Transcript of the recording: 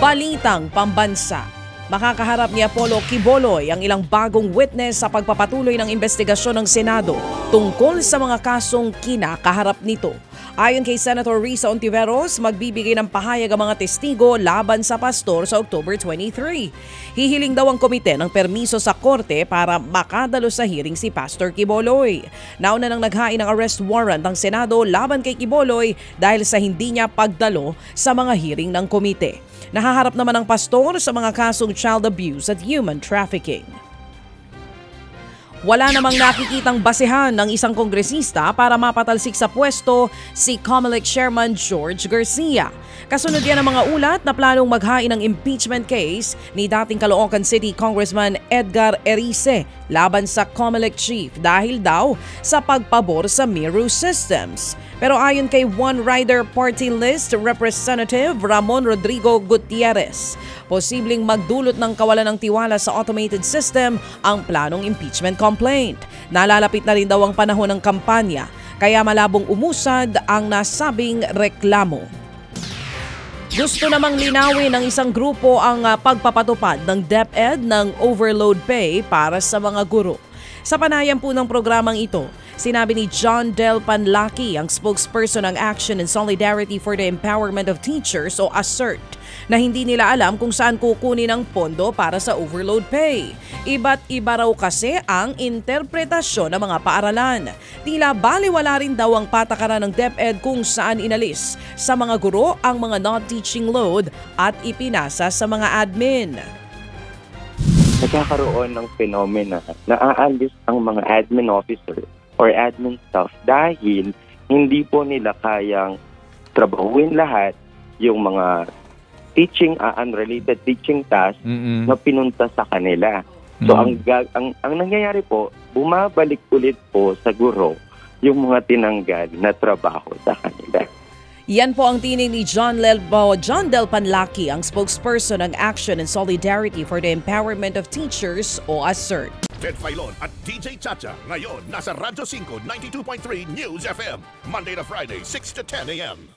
Balitang Pambansa. Makakaharap ni Apollo Quiboloy ang ilang bagong witness sa pagpapatuloy ng investigasyon ng Senado tungkol sa mga kasong kinakaharap nito. Ayon kay Senator Risa Ontiveros, magbibigay ng pahayag ang mga testigo laban sa pastor sa October 23. Hihiling daw ang komite ng permiso sa korte para makadalo sa hearing si Pastor Quiboloy. Nauna nang naghain ng arrest warrant ang Senado laban kay Quiboloy dahil sa hindi niya pagdalo sa mga hearing ng komite. Nahaharap naman ang pastor sa mga kasong child abuse at human trafficking. Wala namang nakikitang basehan ng isang kongresista para mapatalsik sa pwesto si COMELEC Chairman George Garcia. Kasunod yan ang mga ulat na planong maghain ng impeachment case ni dating Caloocan City Congressman Edgar Erice laban sa COMELEC chief dahil daw sa pagpabor sa Miru systems. Pero ayon kay One Rider Party List Representative Ramon Rodrigo Gutierrez, posibleng magdulot ng kawalan ng tiwala sa automated system ang planong impeachment complaint. Nalalapit na rin daw ang panahon ng kampanya, kaya malabong umusad ang nasabing reklamo. Gusto namang linawin ng isang grupo ang pagpapatupad ng DepEd ng overload pay para sa mga guro. Sa panayam po ng programang ito, sinabi ni John Del Panlaki, ang spokesperson ng Action and Solidarity for the Empowerment of Teachers o ASERT, na hindi nila alam kung saan kukunin ang pondo para sa overload pay. Iba't iba raw kasi ang interpretasyon ng mga paaralan. Tila baliwala rin daw ang patakaran ng DepEd kung saan inalis sa mga guro ang mga non-teaching load at ipinasa sa mga admin. Nagkakaroon ng phenomena na aalis ang mga admin officer or admin staff dahil hindi po nila kayang trabahuin lahat yung mga teaching, unrelated teaching task na pinunta sa kanila. So ang nangyayari po, bumabalik ulit po sa guro yung mga tinanggal na trabaho sa kanila. Yan po ang tinig ni John Del Panlaki, ang spokesperson ng Action and Solidarity for the Empowerment of Teachers o ASERT. Ted Filon at DJ Chacha ngayon nasa Radyo 5 92.3 News FM Monday to Friday 6 to 10 a.m.